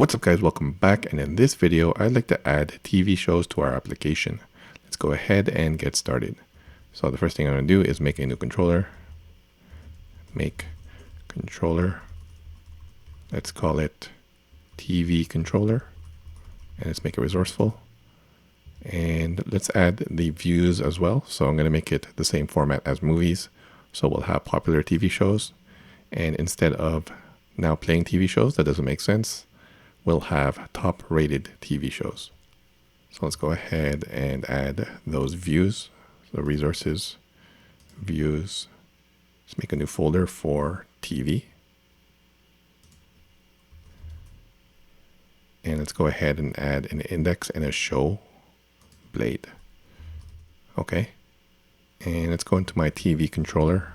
What's up guys, welcome back, and in this video I'd like to add TV shows to our application. Let's go ahead and get started. So the first thing I'm going to do is make a new controller. Make controller. Let's call it TVController, and let's make it resourceful. And let's add the views as well. So I'm going to make it the same format as movies. So we'll have popular TV shows, and instead of now playing TV shows, that doesn't make sense, we'll have top rated TV shows. So let's go ahead and add those views. So resources, views. Let's make a new folder for TV. And let's go ahead and add an index and a show blade. Okay. And let's go into my TV controller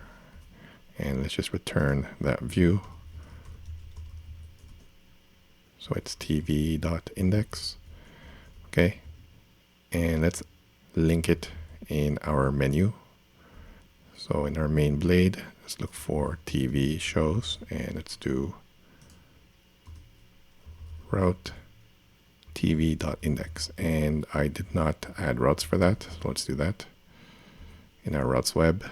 and let's just return that view. So it's tv.index. Okay. And let's link it in our menu. So in our main blade, let's look for TV shows and let's do route tv.index. And I did not add routes for that. So let's do that in our routes web.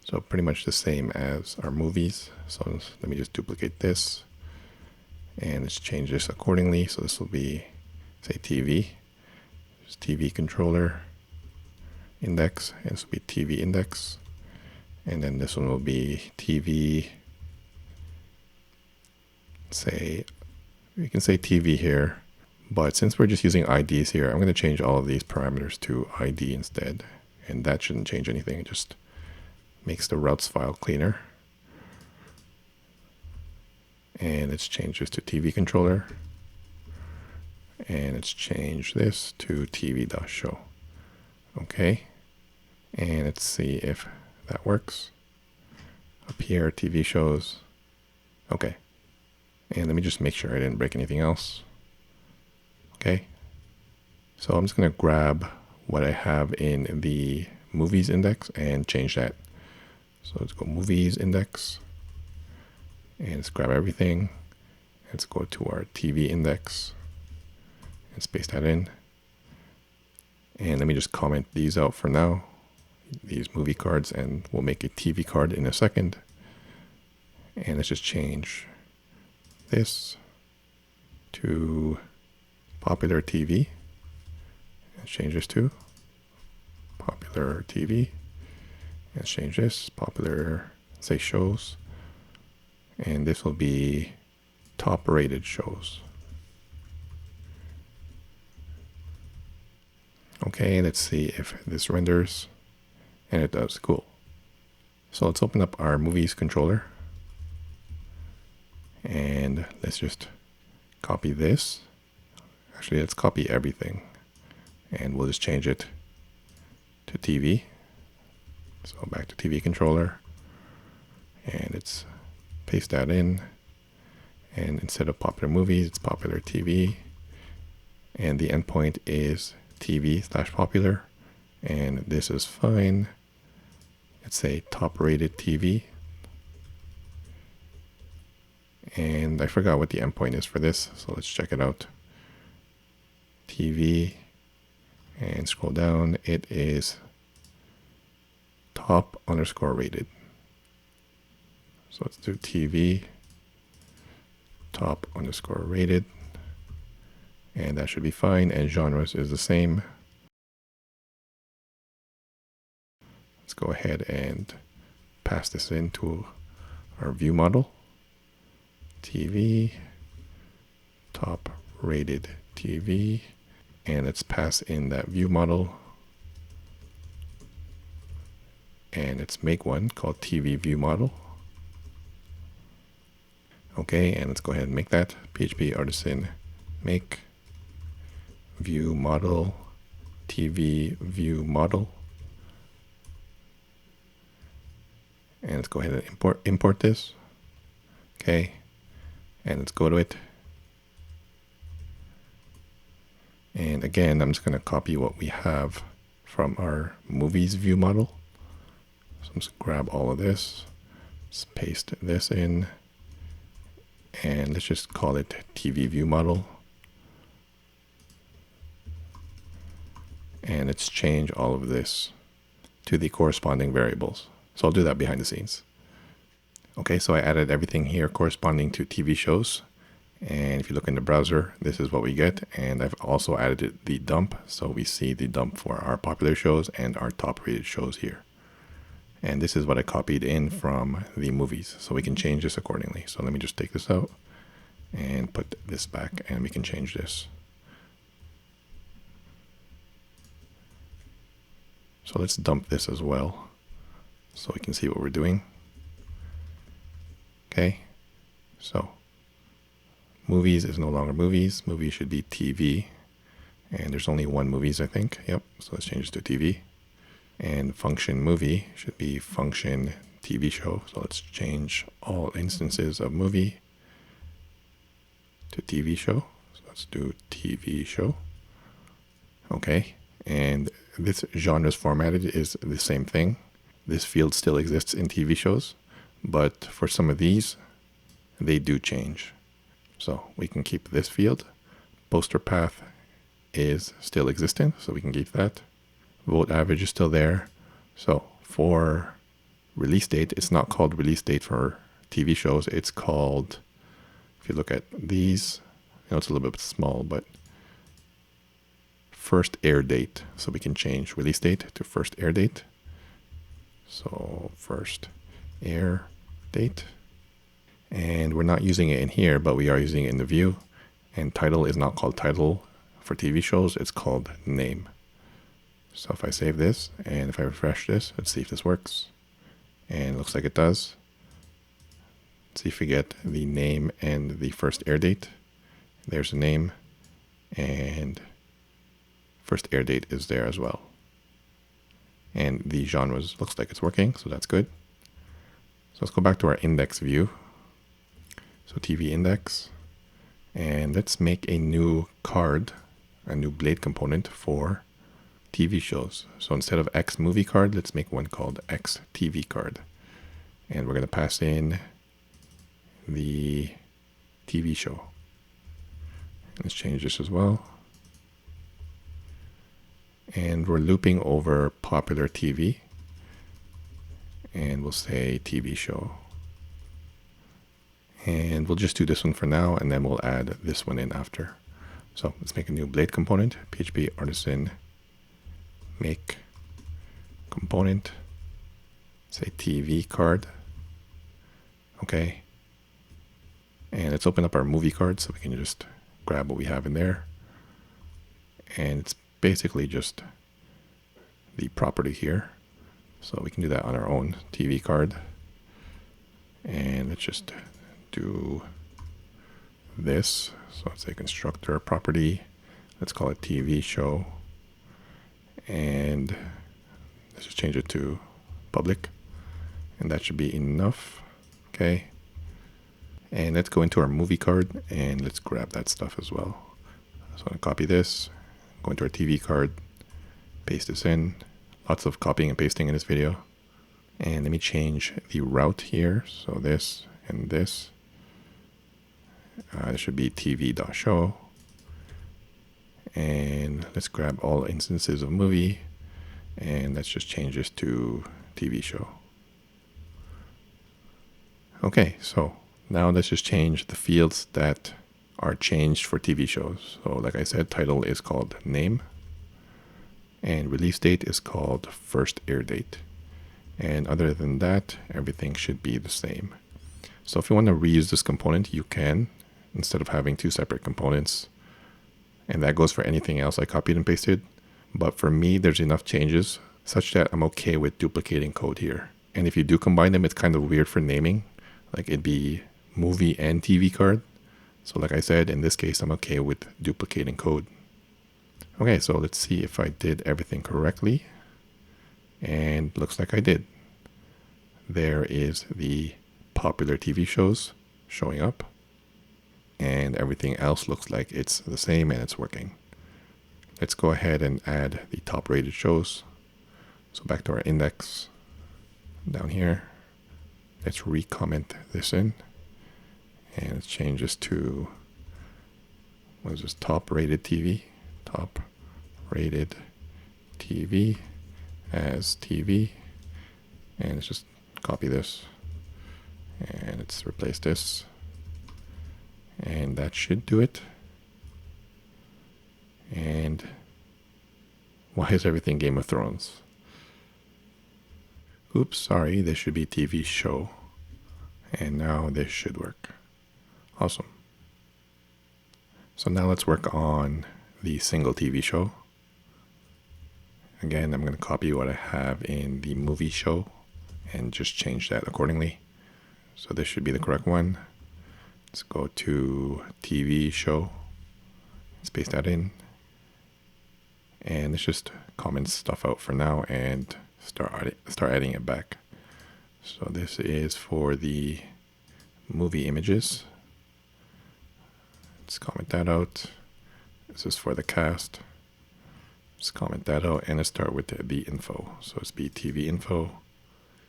So pretty much the same as our movies. So let me just duplicate this. And let's change this accordingly. So this will be, say, TV. Just TV controller index. And this will be TV index. And then this one will be TV. Say, you can say TV here. But since we're just using IDs here, I'm going to change all of these parameters to ID instead. And that shouldn't change anything. It just makes the routes file cleaner. And let's change this to TV controller. And let's change this to TV.show. Okay. And let's see if that works. Up here, TV shows. Okay. And let me just make sure I didn't break anything else. Okay. So I'm just going to grab what I have in the movies index and change that. So let's go movies index. And let's grab everything. Let's go to our TV index and paste that in. And let me just comment these out for now, these movie cards, and we'll make a TV card in a second. And let's just change this to popular TV. Let's change this to popular TV. Let's change this popular, say, shows. And this will be top rated shows. Okay, let's see if this renders. And it does. Cool. So let's open up our movies controller. And let's just copy this. Actually, let's copy everything. And we'll just change it to TV. So back to TV controller. And it's paste that in, and instead of popular movies, it's popular TV, and the endpoint is TV/popular, and this is fine. Let's say top rated TV, and I forgot what the endpoint is for this, so let's check it out. TV, and scroll down, it is top_rated. So let's do TV top_rated, and that should be fine. And genres is the same. Let's go ahead and pass this into our view model. TV top rated TV, and let's pass in that view model. And let's make one called TVViewModel. Okay, and let's go ahead and make that. PHP artisan make view model TV view model. And let's go ahead and import this. Okay, and let's go to it. And again, I'm just going to copy what we have from our movies view model. So I'm just grab all of this, just paste this in. and let's just call it TVViewModel. And let's change all of this to the corresponding variables. So I'll do that behind the scenes. Okay, so I added everything here corresponding to TV shows. And if you look in the browser, this is what we get. And I've also added the dump. So we see the dump for our popular shows and our top rated shows here. And this is what I copied in from the movies. So we can change this accordingly. So let me just take this out and put this back, and we can change this. So let's dump this as well so we can see what we're doing. Okay, so movies is no longer movies. Movies should be TV. And there's only one movies, I think. Yep, so let's change this to TV. And function movie should be function TV show. So let's change all instances of movie to TV show. So let's do TV show. Okay, and this genre is formatted is the same thing. This field still exists in TV shows, but for some of these, they do change. So we can keep this field. Poster path is still existent, so we can keep that. Vote average is still there. So for release date, it's not called release date for TV shows. It's called, if you look at these, it's a little bit small, but first air date. So we can change release date to first air date. So first air date. And we're not using it in here, but we are using it in the view. And title is not called title for TV shows. It's called name. So if I save this and if I refresh this, let's see if this works. And it looks like it does. Let's see if we get the name and the first air date. There's the name, and first air date is there as well. And the genres looks like it's working, so that's good. So let's go back to our index view. So TV index, and let's make a new card, a new blade component for TV shows. So instead of X movie card, let's make one called X TV card. And we're going to pass in the TV show. Let's change this as well. And we're looping over popular TV. And we'll say TV show. And we'll just do this one for now, and then we'll add this one in after. So let's make a new blade component, PHP artisan make component, say TV card. Okay. And let's open up our movie card so we can just grab what we have in there. And it's basically just the property here. So we can do that on our own TV card. And let's just do this. So let's say constructor property. Let's call it TV show. And let's just change it to public. And that should be enough. Okay. And let's go into our movie card and let's grab that stuff as well. So I'm going to copy this, go into our TV card, paste this in. Lots of copying and pasting in this video. And let me change the route here. So this and this. This should be TV.show. And let's grab all instances of movie. And let's just change this to TV show. Okay, so now let's just change the fields that are changed for TV shows. So like I said, title is called name. And release date is called first air date. And other than that, everything should be the same. So if you want to reuse this component, you can, instead of having two separate components. And that goes for anything else I copied and pasted. But for me, there's enough changes such that I'm okay with duplicating code here. And if you do combine them, it's kind of weird for naming. Like it'd be movie and TV card. So like I said, in this case, I'm okay with duplicating code. Okay, so let's see if I did everything correctly. And looks like I did. There is the popular TV shows showing up. And everything else looks like it's the same and it's working. Let's go ahead and add the top rated shows. So back to our index down here. Let's re-comment this in. And let's change this to, what is this, top rated TV? Top rated TV as TV. And let's just copy this. And let's replace this. And that should do it. And why is everything Game of Thrones? Oops, sorry, this should be TVShow. And now this should work. Awesome. So now let's work on the single TV show. Again, I'm going to copy what I have in the movie show and just change that accordingly. So this should be the correct one. Let's go to TV show. Let's paste that in. And let's just comment stuff out for now and start adding it back. So this is for the movie images. Let's comment that out. This is for the cast. Let's comment that out and let's start with the info. So it's be TV info.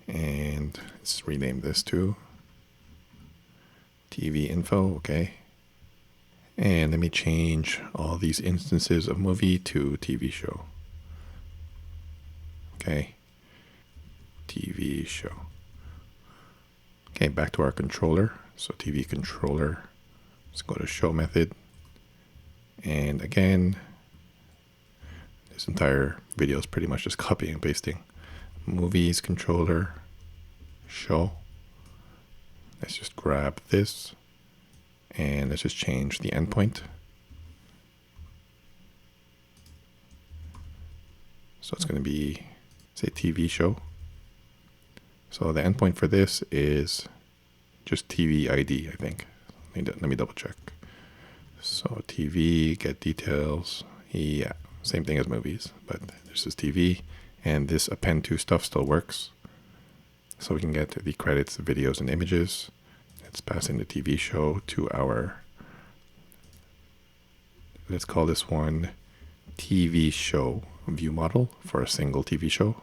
And let's rename this to TV info, okay. And let me change all these instances of movie to TV show. Okay. TV show. Okay, back to our controller. So TVController. Let's go to show method. And again, this entire video is pretty much just copying and pasting. Movies controller, show. Let's just grab this and let's just change the endpoint. So it's going to be, say, TV show. So the endpoint for this is just TV ID, I think. Let me double check. So TV, get details. Yeah, same thing as movies, but this is TV. And this append to stuff still works. So we can get the credits, videos, and images. Let's pass in the TV show to our, let's call this one TV show view model for a single TV show.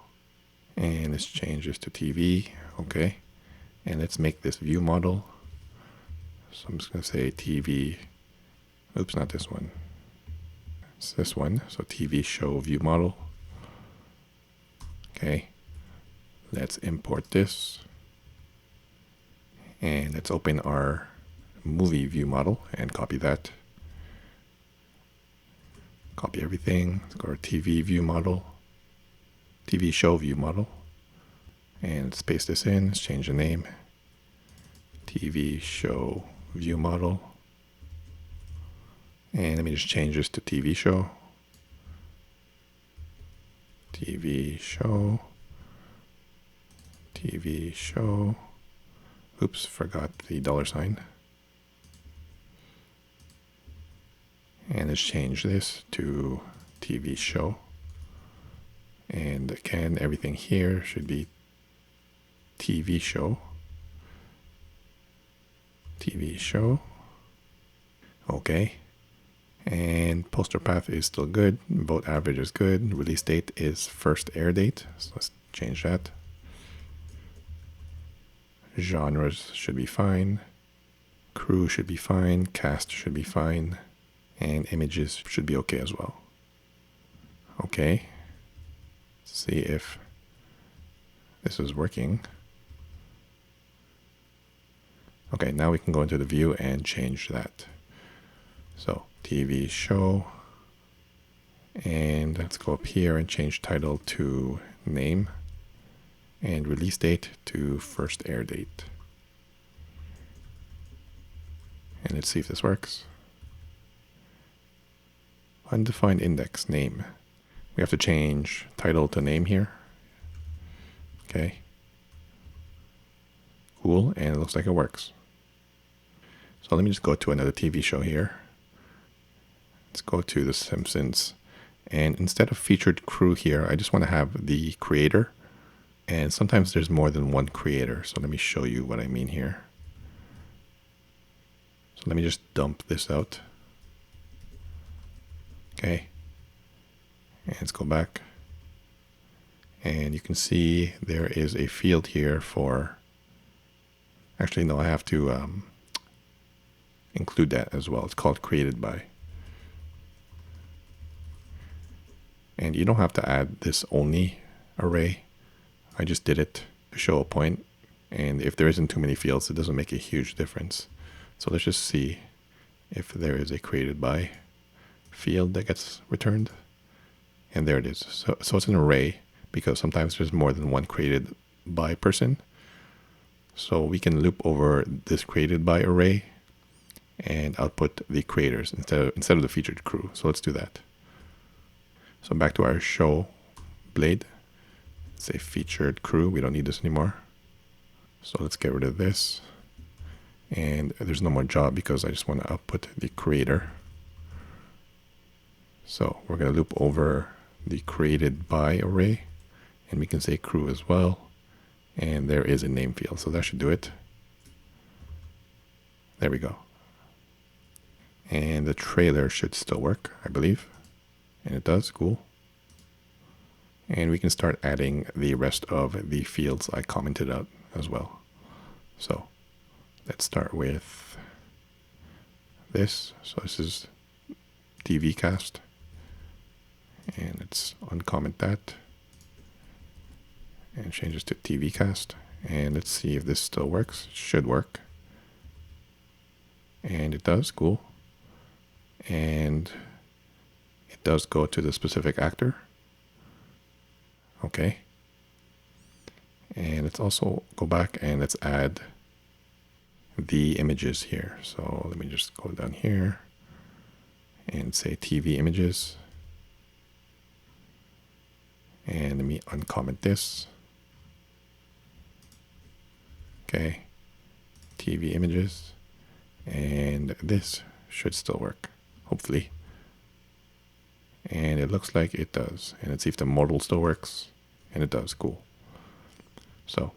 And let's change this to TV, okay. And let's make this view model. So I'm just gonna say TV, oops, not this one. It's this one, so TV show view model. Okay, let's import this. And let's open our movie view model and copy that. Copy everything, let's go to our TV view model. TV show view model. And let's paste this in, let's change the name. TV show view model. And let me just change this to TV show. TV show. TV show. Oops, forgot the $sign. And let's change this to TV show. And again, everything here should be TV show. TV show. Okay. And poster path is still good. Vote average is good. Release date is first air date. So let's change that. Genres should be fine. Crew should be fine. Cast should be fine. And images should be okay as well. Okay. Let's see if this is working. Okay, now we can go into the view and change that. So TV show. And let's go up here and change title to name. And release date to first air date. And let's see if this works. Undefined index name. We have to change title to name here. Okay. Cool, and it looks like it works. So let me just go to another TV show here. Let's go to The Simpsons. And instead of featured crew here, I just want to have the creator. And sometimes there's more than one creator. So let me show you what I mean here. So let me just dump this out. Okay. And let's go back. And you can see there is a field here for, actually no, I have to include that as well. It's called created by. And you don't have to add this only array. I just did it to show a point. And if there isn't too many fields, it doesn't make a huge difference. So let's just see if there is a created by field that gets returned. And there it is. So it's an array because sometimes there's more than one created by person. So we can loop over this created by array and output the creators instead of the featured crew. So let's do that. So back to our show blade. Say featured crew. We don't need this anymore. So let's get rid of this. And there's no more job because I just want to output the creator. So we're going to loop over the created by array. And we can say crew as well. And there is a name field. So that should do it. There we go. And the trailer should still work, I believe. And it does. Cool. And we can start adding the rest of the fields I commented out as well. So let's start with this. So this is TVcast. And let's uncomment that. And change this to TVcast. And let's see if this still works. It should work. And it does. Cool. And it does go to the specific actor. Okay. And let's also go back and let's add the images here. So let me just go down here and say TV images. And let me uncomment this. Okay. TV images. And this should still work, hopefully. And it looks like it does. And let's see if the model still works. And it does. Cool. So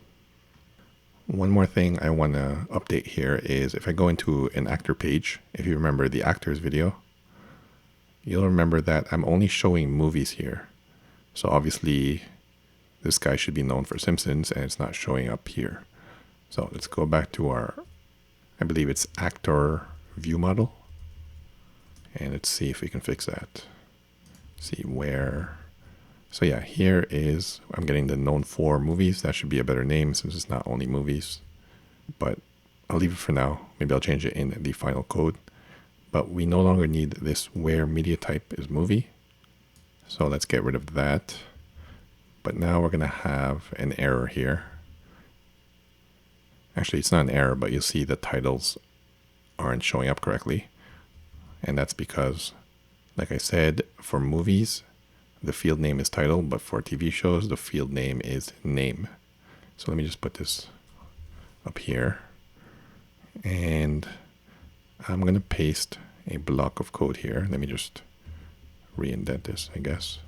one more thing I want to update here is if I go into an actor page, if you remember the actors video, you'll remember that I'm only showing movies here. So obviously this guy should be known for Simpsons and it's not showing up here. So let's go back to our, I believe it's actor view model. And let's see if we can fix that. See where. So yeah, here is, I'm getting the known for movies. That should be a better name since it's not only movies. But I'll leave it for now. Maybe I'll change it in the final code. But we no longer need this where media type is movie. So let's get rid of that. But now we're going to have an error here. Actually, it's not an error, but you'll see the titles aren't showing up correctly. And that's because, like I said, for movies, the field name is title, but for TV shows, the field name is name. So let me just put this up here. And I'm going to paste a block of code here. Let me just re-indent this, I guess.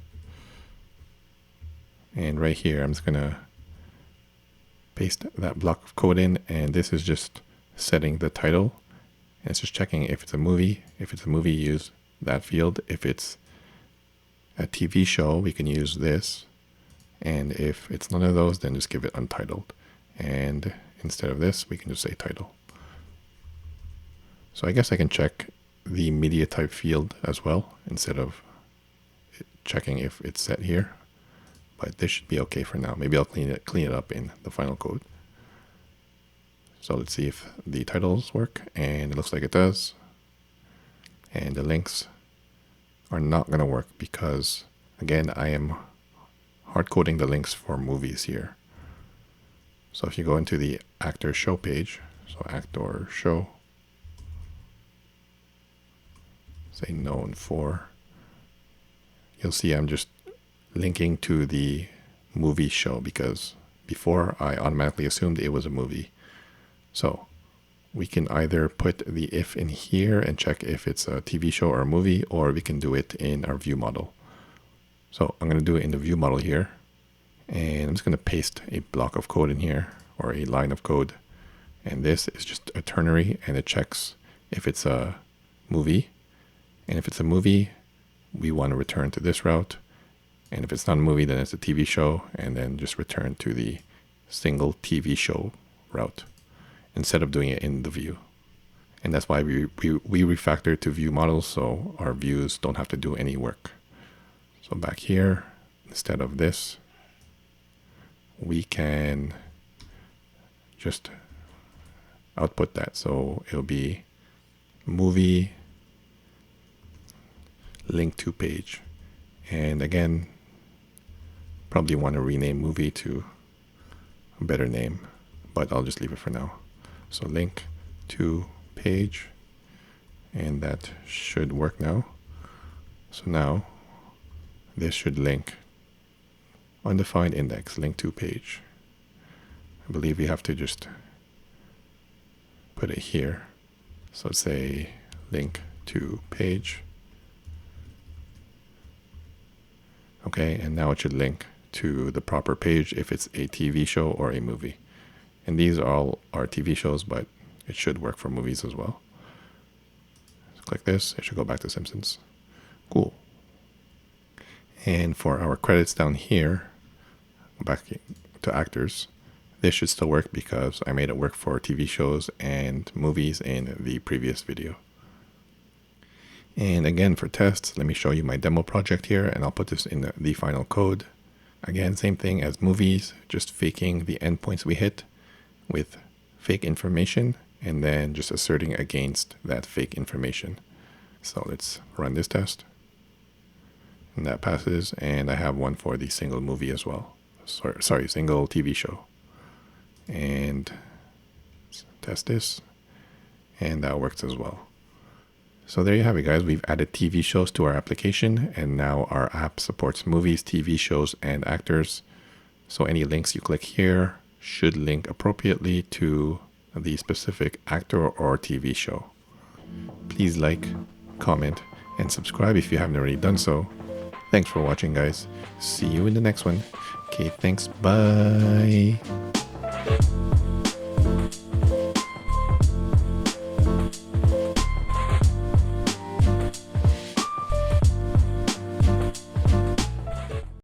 And right here, I'm just going to paste that block of code in. And this is just setting the title. And it's just checking if it's a movie. If it's a movie, use that field. If it's a TV show, we can use this. And if it's none of those, then just give it untitled. And instead of this, we can just say title. So I guess I can check the media type field as well, instead of checking if it's set here. But this should be okay for now. Maybe I'll clean it up in the final code. So let's see if the titles work. And it looks like it does. And the links are not going to work because, again, I am hard coding the links for movies here. So if you go into the actor show page, so actor show, say known for, you'll see I'm just linking to the movie show because before I automatically assumed it was a movie. So we can either put the if in here and check if it's a TV show or a movie, or we can do it in our view model. So I'm going to do it in the view model here. And I'm just going to paste a block of code in here, or a line of code. And this is just a ternary, and it checks if it's a movie. And if it's a movie, we want to return to this route. And if it's not a movie, then it's a TV show, and then just return to the single TV show route, instead of doing it in the view. And that's why we refactor to view models, so our views don't have to do any work. So back here, instead of this, we can just output that. So it'll be movie link to page. And again, probably want to rename movie to a better name, but I'll just leave it for now. So link to page, and that should work now. So now this should link undefined index, link to page. I believe we have to just put it here. So say link to page. Okay, and now it should link to the proper page if it's a TV show or a movie. And these all are TV shows, but it should work for movies as well. So click this, it should go back to Simpsons. Cool. And for our credits down here, back to actors, this should still work because I made it work for TV shows and movies in the previous video. And again, for tests, let me show you my demo project here, and I'll put this in the final code. Again, same thing as movies, just faking the endpoints we hit with fake information, and then just asserting against that fake information. So let's run this test. And that passes, and I have one for the single movie as well. Sorry, single TV show. And let's test this, and that works as well. So there you have it, guys. We've added TV shows to our application, and now our app supports movies, TV shows, and actors. So any links you click here should link appropriately to the specific actor or TV show. Please like, comment, and subscribe if you haven't already done so. Thanks for watching, guys. See you in the next one. Okay, thanks. Bye.